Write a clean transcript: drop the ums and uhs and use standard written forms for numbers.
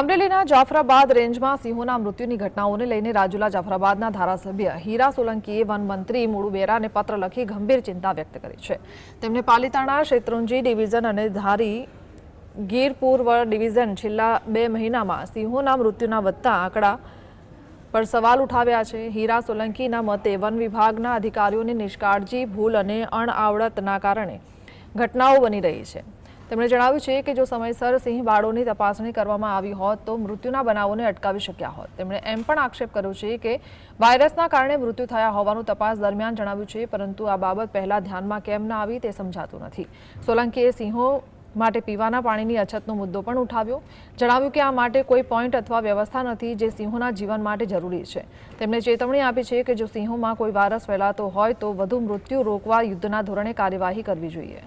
અમરેલીના જાફરાબાદ રેન્જમાં સિંહોના મૃત્યુની ઘટનાઓને લઈને રાજુલા જાફરાબાદના ધારાસભ્ય હીરા સોલંકીએ વનમંત્રી મુળુ બેરાને પત્ર લખી ગંભીર ચિંતા વ્યક્ત કરી છે। તેમણે પાલીતાણા શેત્રુંજી ડિવિઝન અને ધારી ગીર પૂર્વ ડિવિઝન છેલ્લા 2 મહિનામાં સિંહોના મૃત્યુના વધતા આંકડા પર સવાલ ઉઠાવ્યા છે। હીરા સોલંકીના મતે વન વિભાગના અધિકારીઓની નિષ્કાળજી, ભૂલ અને અણઆવડતના કારણે ઘટનાઓ બની રહી છે। તેમણે જણાવ્યું છે કે જો સમયસર સિંહ બાળોની તપાસણી કરવામાં આવી હોત તો મૃત્યુના બનાવોને અટકાવી શક્યા હોત। તેમણે એમ પણ આક્ષેપ કર્યો છે કે વાયરસના કારણે મૃત્યુ થયા હોવાનું તપાસ દરમિયાન જણાવ્યું છે, પરંતુ આ બાબત પહેલા ધ્યાનમાં કેમ ન આવી તે સમજાતું નથી। સોલંકીએ સિંહો માટે પીવાના પાણીની અછતનો મુદ્દો પણ ઉઠાવ્યો। જણાવ્યું કે આ માટે કોઈ પોઈન્ટ અથવા વ્યવસ્થા નથી જે સિંહોના જીવન માટે જરૂરી છે। તેમણે ચેતવણી આપી છે કે જો સિંહોમાં કોઈ વાયરસ ફેલાતો હોય તો વધુ મૃત્યુ રોકવા યુદ્ધના ધોરણે કાર્યવાહી કરવી જોઈએ।